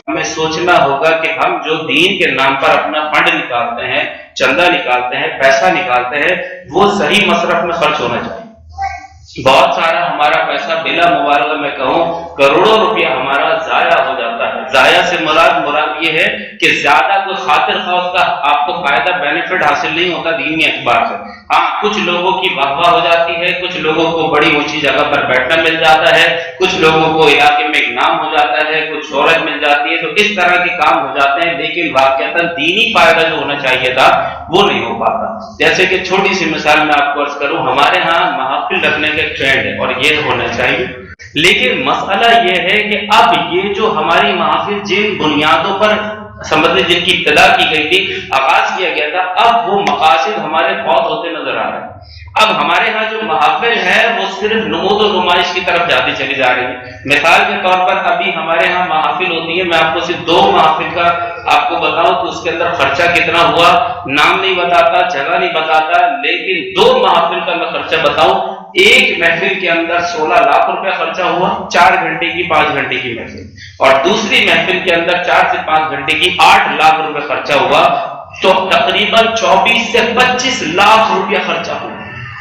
ہمیں سوچنا ہوگا کہ ہم جو دین کے نام پر اپنا فنڈ نکالتے ہیں، چندہ نکالتے ہیں، پیسہ نکالتے ہیں، وہ صحیح مصرف میں خرچ ہونا چاہیے۔ بہت سارا ہمارا پیسہ بلا مبالغہ میں کہوں کروڑوں روپیہ ہمارا ضائع ہو جاتا ہے۔ ضائع سے مراد یہ ہے کہ زیادہ کوئی خاطر خواہ کا آپ کو فائدہ بینیفٹ حاصل نہیں ہوتا دینی اعتبار سے۔ ہاں، کچھ لوگوں کی واہ واہ ہو جاتی ہے، کچھ لوگوں کو بڑی اونچی جگہ پر بیٹھنا مل جاتا ہے، کچھ لوگوں کو علاقے میں ایک نام ہو جاتا ہے، کچھ شہرت مل جاتی ہے، تو اس طرح کے کام ہو جاتے ہیں، لیکن واقعتاً دینی فائدہ جو ہونا چاہیے تھا وہ نہیں ہو پاتا۔ جیسے کہ چھوٹی سی مثال میں آپ کو عرض کروں، ہمارے ہاں محافل رکھنے کا ایک ٹرینڈ ہے اور یہ ہونا چاہیے، لیکن مسئلہ یہ ہے کہ اب یہ جو ہماری محافل جن بنیادوں پر جن کی ابتدا کی گئی تھی، آغاز کیا گیا تھا، اب وہ مقاصد ہمارے فوت ہوتے نظر آ رہے ہیں۔ اب ہمارے ہاں جو محافل ہے وہ صرف نمود و نمائش کی طرف جاتی چلی جا رہی ہے۔ مثال کے طور پر ابھی ہمارے ہاں محافل ہوتی ہے، میں آپ کو صرف 2 محافل کا آپ کو بتاؤں تو اس کے اندر خرچہ کتنا ہوا، نام نہیں بتاتا، جگہ نہیں بتاتا، لیکن 2 محافل کا میں خرچہ بتاؤں، ایک محفل کے اندر 16 لاکھ روپے خرچہ ہوا، 4 گھنٹے کی 5 گھنٹے کی محفل، اور دوسری محفل کے اندر 4 سے 5 گھنٹے کی 8 لاکھ روپے خرچہ ہوا، تو تقریباً 24 سے 25 لاکھ روپیہ خرچہ ہوا۔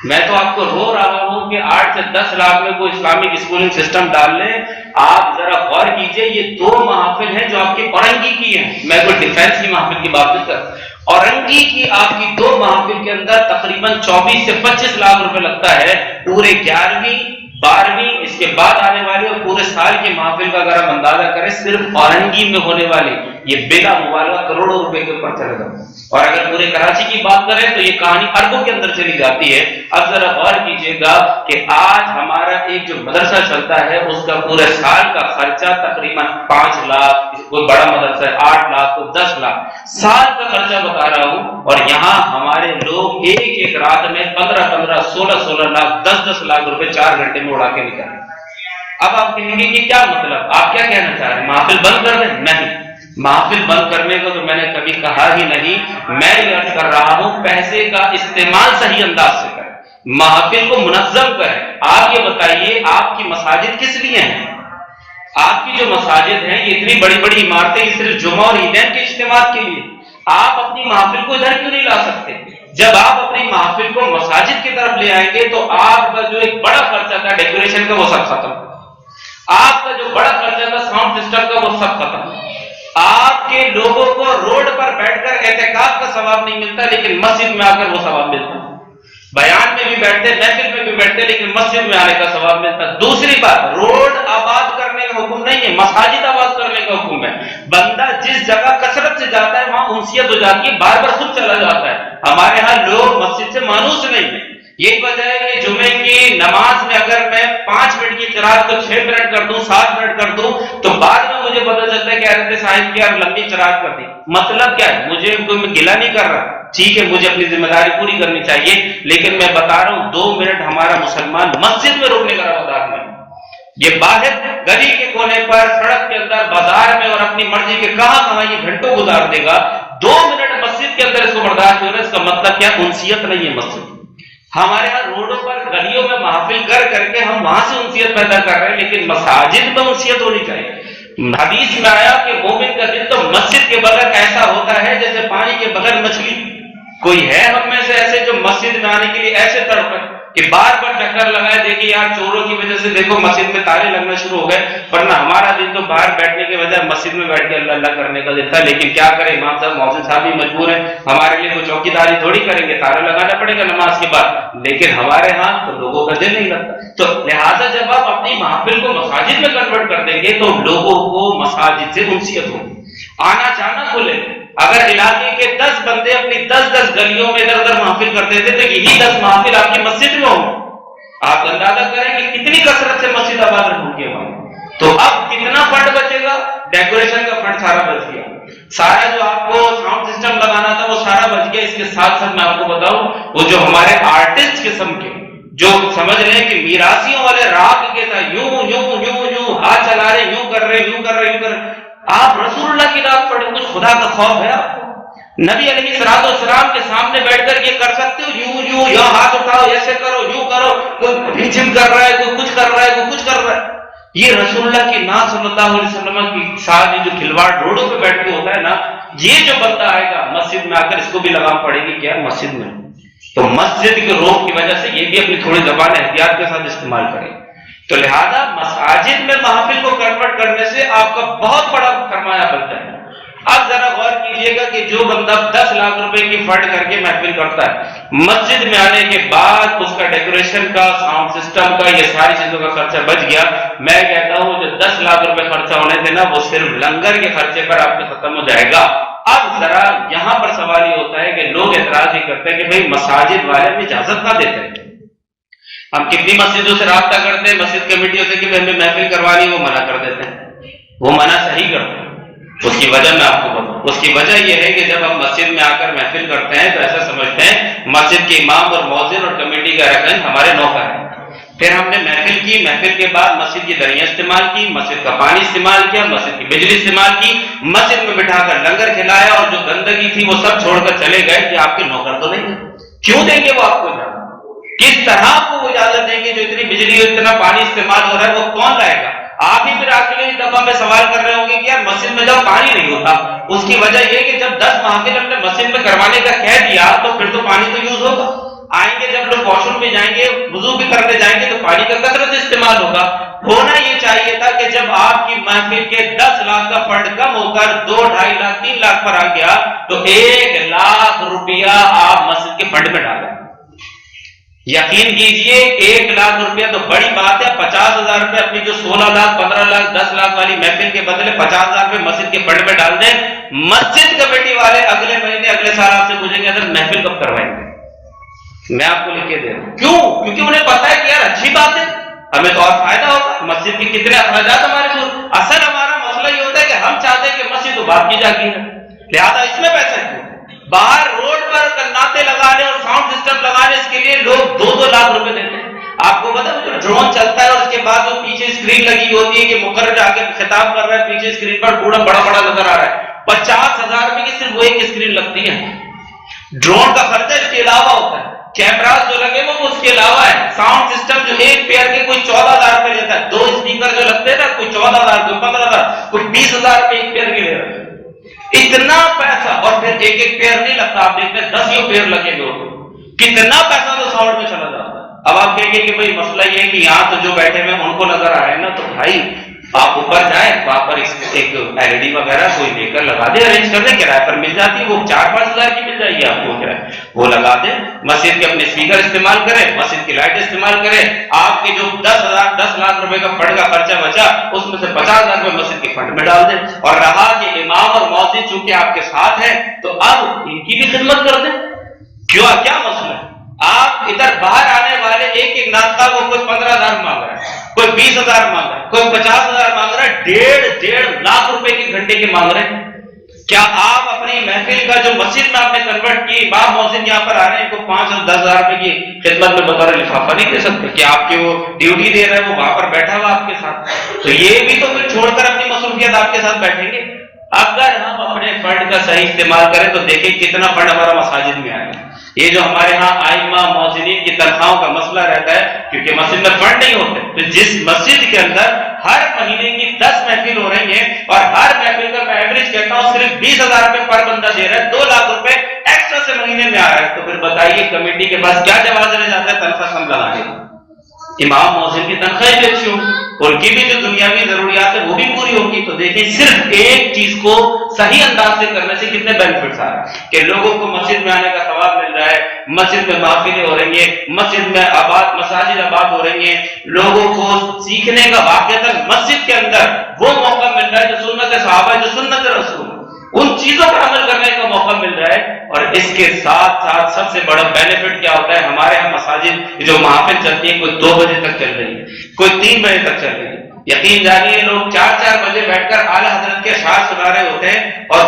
میں تو آپ کو رو رہا ہوں کہ 8 سے 10 لاکھ میں کوئی اسلامک اسکولنگ سسٹم ڈال لیں۔ آپ ذرا غور کیجئے، یہ 2 محافل ہیں جو آپ کی اورنگی کی ہیں، میں کوئی ڈیفینس کی محافل کی بات نہیں کرتا، اورنگی کی آپ کی 2 محافل کے اندر تقریباً 24 سے 25 لاکھ روپے لگتا ہے۔ پورے 11ویں 12ویں اس کے بعد آنے والے اور پورے سال کی محافل کا اگر ہم اندازہ کریں، صرف اورنگی میں ہونے والی یہ بلا مبالغہ کروڑوں روپے کے اوپر چلے گا، اور اگر پورے کراچی کی بات کریں تو یہ کہانی اربوں کے اندر چلی جاتی ہے۔ اب ذرا غور کیجیے گا کہ آج ہمارا ایک جو مدرسہ چلتا ہے اس کا پورے سال کا خرچہ تقریباً 5 لاکھ، کوئی بڑا مدرسہ ہے 8 لاکھ تو 10 لاکھ سال کا خرچہ بتا رہا ہوں، اور یہاں ہمارے لوگ ایک رات میں 15 16 لاکھ 10 لاکھ روپے 4 گھنٹے میں اڑا کے نکالیں۔ اب آپ کہیں گے کہ کیا مطلب، آپ کیا کہنا چاہ رہے ہیں، محافل بند کر دیں؟ نہیں، محافل بند کرنے کو تو میں نے کبھی کہا ہی نہیں، میں یہ عرض کر رہا ہوں پیسے کا استعمال صحیح انداز سے کریں، محافل کو منظم کریں۔ آپ یہ بتائیے آپ کی مساجد کس لیے ہیں؟ آپ کی جو مساجد ہیں یہ اتنی بڑی بڑی عمارتیں یہ صرف جمعہ اور عیدین کے اجتماع کے لیے، آپ اپنی محافل کو ادھر کیوں نہیں لا سکتے؟ جب آپ اپنی محافل کو مساجد کی طرف لے آئیں گے تو آپ کا جو ایک بڑا خرچہ تھا ڈیکوریشن کا وہ سب ختم، آپ کا جو بڑا خرچہ تھا ساؤنڈ سسٹم کا وہ سب ختم، آپ کے لوگوں کو روڈ پر بیٹھ کر اعتکاف کا ثواب نہیں ملتا لیکن مسجد میں آ کر وہ ثواب ملتا ہے، بیان میں بھی بیٹھتے، محفل میں بھی بیٹھتے، لیکن مسجد میں آنے کا ثواب ملتا ہے۔ دوسری بات، روڈ آباد کرنے کا حکم نہیں ہے، مساجد آباد کرنے کا حکم ہے۔ بندہ جس جگہ کثرت سے جاتا ہے وہاں انسیت ہو جاتی ہے، بار بار خود چلا جاتا ہے۔ ہمارے ہاں لوگ مسجد سے مانوس نہیں ہیں، یہ وجہ ہے کہ جمعے کی نماز میں اگر میں 5 منٹ کی قرات کو 6 منٹ کر دوں، 7 منٹ کر دوں، تو بعد میں مجھے پتہ چلتا ہے کہ حضرت صاحب کی یار لمبی قرات کر دی۔ مطلب کیا ہے، مجھے کوئی گلہ نہیں کر رہا، ٹھیک ہے مجھے اپنی ذمہ داری پوری کرنی چاہیے، لیکن میں بتا رہا ہوں 2 منٹ ہمارا مسلمان مسجد میں روکنے کا روادار نہیں، یہ باہر گلی کے کونے پر، سڑک کے اندر، بازار میں اور اپنی مرضی کے کہاں یہ گھنٹوں گزار دے گا۔ 2 منٹ مسجد کے اندر اس کو برداشت ہونا، اس کا مطلب کیا، انسیت نہیں ہے مسجد۔ ہمارے ہاں روڈوں پر گلیوں میں محافل کر کے ہم وہاں سے انسیت پیدا کر رہے ہیں، لیکن مساجد میں انسیت ہونی چاہیے۔ حدیث میں آیا کہ مومن کا دل تو مسجد کے بغیر ایسا ہوتا ہے جیسے پانی کے بغیر مچھلی۔ کوئی ہے ہم میں سے ایسے جو مسجد میں آنے کے لیے ایسے تڑپے کہ بار بار چکر لگائے، دیکھیے یار چوروں کی وجہ سے دیکھو مسجد میں تالے لگنا شروع ہو گئے، ورنہ ہمارا دل تو باہر بیٹھنے کے بجائے مسجد میں بیٹھ کے اللہ اللہ کرنے کا دیتا ہے۔ لیکن کیا کرے، امام صاحب مؤذن صاحب بھی مجبور ہیں، ہمارے لیے کوئی چوکیداری تھوڑی کریں گے، تالا لگانا پڑے گا نماز کے بعد، لیکن ہمارے ہاں تو لوگوں کا دل نہیں لگتا۔ تو لہٰذا جب آپ اپنی محافل کو مساجد میں کنورٹ کر دیں گے تو لوگوں کو مساجد سے انسیت ہوگی، آنا جانا کھلے۔ اگر علاقے کے 10 بندے اپنی 10 گلیوں میں ادھر ادھر محافل کرتے تھے تو یہی 10 محافل آپ کی مسجد میں ہوں، آپ اندازہ کریں کہ کتنی کثرت سے مسجد آباد ہوں گے وہاں۔ تو اب کتنا فنڈ بچے گا، ڈیکوریشن کا فنڈ سارا بچ گیا، سارا جو آپ کو ساؤنڈ سسٹم لگانا تھا وہ سارا بچ گیا۔ اس کے ساتھ ساتھ میں آپ کو بتاؤں وہ جو ہمارے آرٹسٹ قسم کے جو سمجھ رہے ہیں کہ میراثیوں والے راگ کے ساتھ یوں یوں یوں یوں ہاتھ چلا رہے، یوں کر رہے یوں کر رہے یوں کر رہے، آپ رسول اللہ کی رات پڑھیں، کچھ خدا کا خوف ہے آپ کو؟ نبی علیہ الصلوۃ والسلام کے سامنے بیٹھ کر یہ کر سکتے ہو، یوں یوں یا ہاتھ اٹھاؤ ایسے کرو یوں کرو، کوئی جم کر رہا ہے، کوئی کچھ کر رہا ہے، کوئی کچھ کر رہا ہے۔ یہ رسول اللہ کی نام صلی اللہ علیہ وسلم کی ساتھ جو کھلواڑ روڈوں پہ بیٹھ کے ہوتا ہے نا، یہ جو بندہ آئے گا مسجد میں آ کر، اس کو بھی لگام پڑے گی کیا مسجد میں، تو مسجد کے روح کی وجہ سے یہ بھی اپنی تھوڑی زبان احتیاط کے ساتھ استعمال کرے. تو لہذا مساجد میں محفل کو کنورٹ کرنے سے آپ کا بہت بڑا سرمایہ بنتا ہے. اب ذرا غور کیجئے گا کہ جو بندہ 10 لاکھ روپے کی فنڈ کر کے محفل کرتا ہے، مسجد میں آنے کے بعد اس کا ڈیکوریشن کا، ساؤنڈ سسٹم کا، یہ ساری چیزوں کا خرچہ بچ گیا. میں کہتا ہوں جو 10 لاکھ روپے خرچہ ہونے تھے نا، وہ صرف لنگر کے خرچے پر آپ کے ختم ہو جائے گا. اب ذرا یہاں پر سوال یہ ہوتا ہے کہ لوگ اعتراض ہی کرتے ہیں کہ بھئی مساجد والے ہمیں اجازت نہ دیتے ہیں. ہم کتنی مسجدوں سے رابطہ کرتے ہیں، مسجد کمیٹیوں سے، کہ ہمیں محفل کروانی، وہ منع کر دیتے ہیں. وہ منع صحیح کرتے ہیں. اس کی وجہ میں آپ کو بتاؤں، اس کی وجہ یہ ہے کہ جب ہم مسجد میں آ کر محفل کرتے ہیں تو ایسا سمجھتے ہیں مسجد کے امام اور مؤذن اور کمیٹی کا رکن ہمارے نوکر ہیں. پھر ہم نے محفل کی، محفل کے بعد مسجد کی دریاں استعمال کی، مسجد کا پانی استعمال کیا، مسجد کی بجلی استعمال کی، مسجد میں بٹھا کر لنگر کھلایا، اور جو گندگی تھی وہ سب چھوڑ کر چلے گئے کہ آپ کے نوکر تو نہیں ہیں. کیوں دیں گے وہ آپ کو اجازت؟ کس طرح آپ کو اجازت دیں گے؟ جو اتنی بجلی اور اتنا پانی استعمال ہو رہا ہے وہ کون لائے گا؟ آپ ہی پھر اگلی دفعہ میں سوال کر رہے ہوں گے کہ یار مسجد میں جب پانی نہیں ہوتا. اس کی وجہ یہ کہ جب 10 محافل ہم نے مسجد میں کروانے کا کہہ دیا تو پھر تو پانی تو یوز ہوگا. آئیں گے جب لوگ واش روم میں جائیں گے، وضو بھی کرنے جائیں گے تو پانی کا کثرت استعمال ہوگا. ہونا یہ چاہیے تھا کہ جب آپ کی محفل کے 10 لاکھ کا فنڈ کم ہو کر 2، 2.5 لاکھ، 3 لاکھ پر آ گیا تو 1 لاکھ روپیہ آپ مسجد کے فنڈ میں ڈالیں. یقین کیجئے 1 لاکھ روپیہ تو بڑی بات ہے. 50,000 روپے اپنی جو 16 لاکھ، 15 لاکھ، 10 لاکھ والی محفل کے بدلے 50,000 روپے مسجد کے فنڈ میں ڈال دیں. مسجد کمیٹی والے اگلے مہینے، اگلے سال آپ سے پوچھیں گے اگر محفل کب کروائیں گے. میں آپ کو لکھ کے دے رہا ہوں. کیوں؟ کیونکہ انہیں پتا ہے کہ یار اچھی بات ہے، ہمیں تو اور فائدہ ہوگا. مسجد کے کتنے اخراجات ہمارے دور. اصل ہمارا مسئلہ یہ ہوتا ہے کہ ہم چاہتے ہیں کہ مسجد تو بات کی جاتی ہے، لہذا اس میں پیسہ کیوں؟ باہر روڈ پر کناتے لگانے اور ساؤنڈ سسٹم لگانے، اس کے لیے لوگ 2-2 لاکھ روپے دیتے ہیں. آپ کو پتا ہے جو ڈرون چلتا ہے اور اس کے بعد جو پیچھے اسکرین لگی ہوتی ہے کہ مقرر آ کے خطاب کر رہا ہے، پیچھے اسکرین پر بڑا بڑا نظر آ رہا ہے. 50,000 روپے کی صرف وہ ایک اسکرین لگتی ہے. ڈرون کا خرچہ اس کے علاوہ ہوتا ہے. کیمراز جو لگے وہ اس کے علاوہ ہے. ساؤنڈ سسٹم جو ایک پیئر کے کوئی 14,000 روپے لیتا ہے. 2 اسپیکر جو لگتے ہیں نا، کوئی 14,000، کوئی 15,000، کوئی 20,000 روپے ایک پیئر کے لے رہا ہے. اتنا پیسہ، اور پھر ایک پیئر نہیں لگتا، آپ دیکھتے ہیں 10 پیئر لگے ہوئے، کتنا پیسہ تو ساؤنڈ میں چلا جاتا ہے. اب آپ کہیں گے کہ بھائی مسئلہ یہ ہے کہ یہاں تو جو بیٹھے ہوئے ان کو نظر آ رہے ہیں نا، تو بھائی آپ اوپر جائیں، وہاں پر ایک LED وغیرہ کوئی لے کر لگا دیں، ارینج کر دیں، کرایہ پر مل جاتی ہے، وہ 4-5 ہزار کی مل جائے گی آپ کو کرایہ، وہ لگا دیں. مسجد کے اپنے اسپیکر استعمال کریں، مسجد کی لائٹ استعمال کریں. آپ کے جو 10 لاکھ روپے کا فنڈ کا خرچہ بچا، اس میں سے 50,000 روپے مسجد کے فنڈ میں ڈال دیں. اور رہا کہ امام اور مؤذن چونکہ آپ کے ساتھ ہیں تو اب ان کی بھی خدمت کر دیں. کیا مسئلہ ہے؟ آپ ادھر باہر آنے والے ایک ناطقہ کو کوئی 15,000 مانگ رہا ہے، کوئی 20,000 مانگ رہا ہے، کوئی 50,000 مانگ رہا ہے، 1.5 لاکھ روپے کی گھنٹے کے مانگ رہے ہیں. کیا آپ اپنی محفل کا جو مسجد میں آپ نے کنورٹ کی، امام مؤذن یہاں پر آ رہے ہیں، کو 5 اور 10,000 روپے کی خدمت میں بطور لفافہ نہیں دے سکتے؟ کہ آپ کے وہ ڈیوٹی دے رہے ہیں، وہ وہاں پر بیٹھا ہوا آپ کے ساتھ، تو یہ بھی تو پھر چھوڑ کر اپنی مصروفیت آپ کے ساتھ بیٹھیں گے. اگر ہم اپنے فنڈ کا صحیح استعمال کریں تو دیکھیں کتنا فنڈ ہمارا مساجد میں آئے گا. یہ جو ہمارے ہاں ائمہ مؤذنین کی تنخواہوں کا مسئلہ رہتا ہے، کیونکہ مسجد میں فنڈ نہیں ہوتے، تو جس مسجد کے اندر ہر مہینے کی 10 محفل ہو رہی ہیں اور ہر محفل کا میں ایوریج کہتا ہوں صرف 20,000 روپے پر بندہ دے رہا ہے، 2 لاکھ روپے ایکسٹرا سے مہینے میں آ رہا ہے، تو پھر بتائیے کمیٹی کے پاس کیا جواز رہ جاتا ہے تنخواہ کم لگانے کا؟ امام مؤذن کی تنخواہ بھی اچھی ہوگی، ان کی بھی جو دنیاوی ضروریات ہے وہ بھی پوری ہوگی. تو دیکھیں صرف ایک چیز کو صحیح انداز سے کرنے سے کتنے بینیفٹس آ رہے ہیں کہ لوگوں کو مسجد میں آنے کا ثواب مل رہا ہے، مسجد میں محفلیں ہو رہی ہیں، مسجد میں مساجد آباد ہو رہی ہیں، لوگوں کو سیکھنے کا واقعہ مسجد کے اندر وہ موقع مل رہا ہے جو سنت صحابہ، جو سنت رسول، ان چیزوں پر عمل کرنے کا موقع مل رہا ہے. اور اس کے ساتھ ساتھ سب سے بڑا بینیفٹ کیا ہوتا ہے؟ ہمارے یہاں مساجد جو محافل چلتی ہے، کوئی 2 بجے تک چل رہی ہے، کوئی 3 بجے تک چل رہی ہے. یقین جانیے لوگ 4 بجے بیٹھ کر اعلی حضرت کے اشعار سنا رہے ہوتے ہیں، اور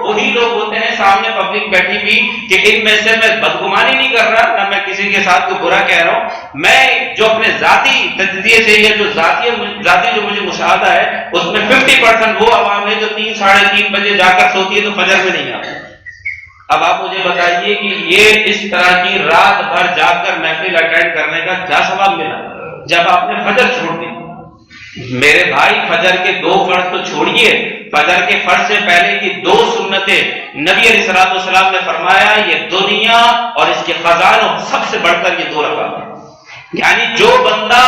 وہی لوگ ہوتے ہیں سامنے پبلک بیٹھی بھی، کہ ان میں سے میں بدگمانی نہیں کر رہا، نہ میں کسی کے ساتھ کوئی برا کہہ رہا ہوں، میں جو اپنے ذاتی تجزیے سے یا جو ذاتی جو مجھے مشاہدہ ہے اس میں 50% وہ عوام ہے جو 3 ساڑھے 3 بجے جا کر سوتی ہے تو فجر میں نہیں آتی. اب آپ مجھے بتائیے کہ یہ اس طرح کی رات بھر جا کر محفل اٹینڈ کرنے کا کیا ثواب ملا جب آپ نے فجر چھوڑ دی؟ میرے بھائی فجر کے 2 فرض تو چھوڑیے، فجر کے فرض سے پہلے کی 2 سنتیں نبی علیہ الصلوۃ والسلام نے فرمایا یہ دنیا اور اس کے خزانوں سب سے بڑھ کر یہ 2 رکعت ہے۔ یعنی جو بندہ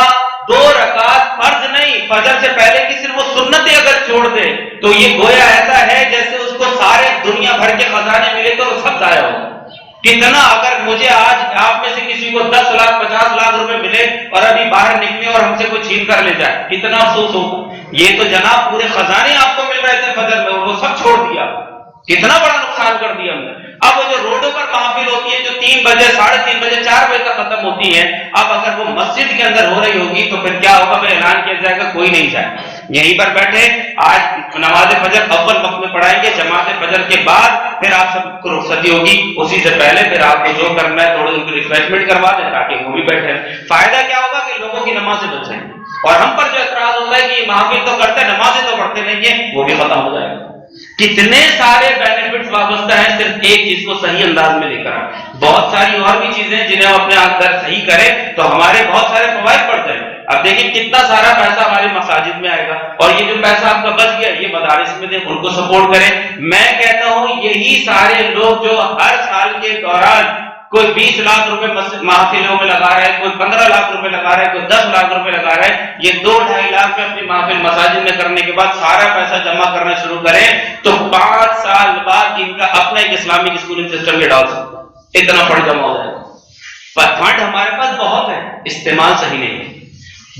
2 رکعت فرض نہیں فجر سے پہلے کی صرف وہ سنتیں اگر چھوڑ دے تو یہ گویا ایسا ہے جیسے اس کو سارے دنیا بھر کے خزانے ملے تو وہ سب ضائع ہو۔ کتنا اگر مجھے آج آپ میں سے کسی کو 10 لاکھ 50 لاکھ روپے ملے اور ابھی باہر نکلے اور ہم سے کوئی چھین کر لے جائے، کتنا افسوس ہوگا۔ یہ تو جناب پورے خزانے آپ کو مل رہے تھے فجر میں، وہ سب چھوڑ دیا، کتنا بڑا نقصان کر دیا ہم نے۔ اب وہ جو روڈوں پر محفل ہوتی ہے جو 3 بجے 3:30 بجے 4 بجے تک ختم ہوتی ہے، اب اگر وہ مسجد کے اندر ہو رہی ہوگی تو پھر کیا ہوگا؟ پھر اعلان کیا جائے گا کوئی نہیں جائے، یہیں پر بیٹھے آج نماز فجر اول وقت میں پڑھائیں گے، جماعت فجر کے بعد پھر آپ سب کو رخصتی ہوگی، اسی سے پہلے پھر آپ کو جو کرنا ہے تھوڑی ان کی ریفریشمنٹ کروا دیں تاکہ وہ بھی بیٹھے۔ فائدہ کیا ہوگا کہ لوگوں کی نمازیں بچ جائیں گی، اور ہم پر جو اعتراض ہوتا ہے کہ یہ محافل تو کرتے ہیں نمازیں تو پڑھتے نہیں ہیں، وہ بھی ختم ہو جائے گا۔ کتنے سارے بینیفٹس وابستہ ہیں صرف ایک چیز کو صحیح انداز میں لے کر۔ بہت ساری اور بھی چیزیں جنہیں ہم اپنے اندر صحیح کریں تو ہمارے بہت سارے فوائد پڑتے ہیں۔ اب دیکھیں کتنا سارا پیسہ ہماری مساجد میں آئے گا، اور یہ جو پیسہ آپ کا بچ گیا یہ مدارس میں دیں، ان کو سپورٹ کریں۔ میں کہتا ہوں یہی سارے لوگ جو ہر سال کے دوران کوئی 20 لاکھ روپے محافلوں میں لگا رہا ہے، کوئی 15 لاکھ روپے لگا رہا ہے، کوئی 10 لاکھ روپے لگا رہا ہے، یہ 2-2.5 لاکھ میں اپنی محافل مساجد میں کرنے کے بعد سارا پیسہ جمع کرنا شروع کریں تو 5 سال بعد ان کا اپنا ایک اسلامک اسکولنگ سسٹم یہ ڈال سکتا ہے، اتنا فنڈ جمع ہو جائے گا۔ پر فنڈ ہمارے پاس بہت ہے، استعمال صحیح نہیں ہے۔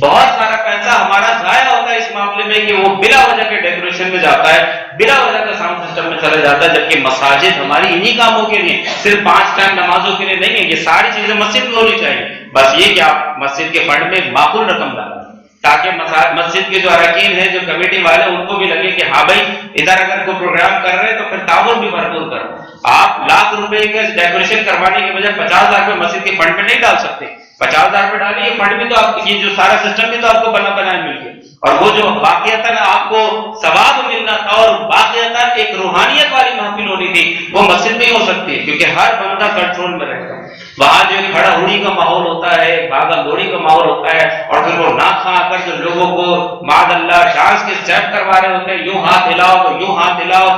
بہت سارا پیسہ ہمارا ضائع ہوتا ہے اس معاملے میں کہ وہ بلا وجہ کے ڈیکوریشن میں جاتا ہے، بلا وجہ کا ساؤنڈ سسٹم میں چلا جاتا ہے، جبکہ مساجد ہماری انہی کاموں کے لیے، صرف 5 ٹائم نمازوں کے لیے نہیں ہے۔ یہ ساری چیزیں مسجد میں ہونی چاہیے، بس یہ کہ آپ مسجد کے فنڈ میں معقول رقم ڈالیں تاکہ مسجد کے جو اراکین ہیں، جو کمیٹی والے، ان کو بھی لگے کہ ہاں بھائی ادھر اگر کوئی پروگرام کر رہے ہیں تو پھر تعاون بھی بھرپور کرو۔ آپ لاکھ روپے کے ڈیکوریشن کروانے کے بجائے 50 لاکھ روپے مسجد کے فنڈ میں نہیں ڈال سکتے، 50 ہزار روپے ڈالیے، فنڈ بھی تو آپ یہ جو سارا سسٹم بھی تو آپ کو بنائے مل گیا، اور وہ جو واقعتاً آپ کو ثواب ملنا تھا اور واقعتاً ایک روحانیت والی محفل ہونی تھی وہ مسجد میں ہی ہو سکتی ہے، کیونکہ ہر بندہ کنٹرول میں رہتا ہے۔ وہاں جو کھڑا ہوڑی کا ماحول ہوتا ہے، بھاگا دوڑی کا ماحول ہوتا ہے، اور پھر وہ نہ کھا کر جو لوگوں کو معاذ اللہ ڈانس کے اسٹیپ کروا رہے ہوتے ہیں، یوں ہاتھ ہلاؤ تو یوں ہاتھ ہلاؤ،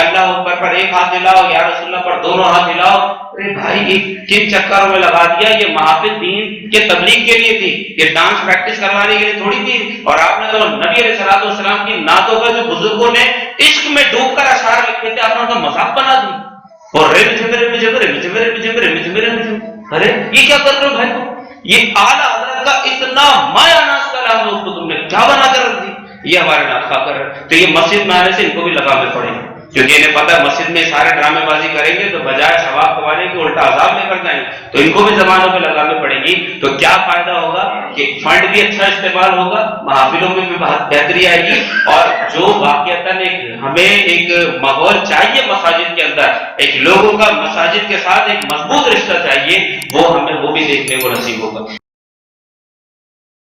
اللہ اکبر پر ایک ہاتھ ہلاؤ، یا رسول اللہ پر دونوں ہاتھ ہلاؤ۔ ارے بھائی کن چکروں میں لگا دیا، یہ محافل دین کے تبلیغ کے لیے تھی، یہ ڈانس پریکٹس کروانے کے لیے تھوڑی تھی۔ اور آپ نے تو نبی علیہ الصلوۃ والسلام کی نعتوں کا جو بزرگوں نے عشق میں ڈوب کر اشعار لکھے تھے، آپ نے ان کا مذاق بنا دی، اور ارے یہ کیا کر رہے ہو بھائی، یہ اعلیٰ حضرت کا اتنا مایا ناز کلام ہے، اس کو تم نے کیا بنا کر رکھ دی، یہ ہمارے نعت خواہ کر رہے۔ تو یہ مسجد میں آنے سے ان کو بھی لگامیں پڑیں گے، کیونکہ انہیں پتا ہے مسجد میں سارے ڈرامے بازی کریں گے تو بجائے ثواب کمانے کے الٹا عذاب لے کر جائیں گے، تو ان کو بھی زبانوں پہ لگامیں پڑیں گی۔ تو کیا فائدہ ہوگا کہ فنڈ بھی اچھا استعمال ہوگا، محافلوں میں بھی بہت بہتری آئے گی، اور جو واقعتاً ہمیں ایک ماحول چاہیے مساجد کے اندر، ایک لوگوں کا مساجد کے ساتھ ایک مضبوط رشتہ چاہیے، وہ ہمیں وہ بھی دیکھنے کو نصیب ہوگا۔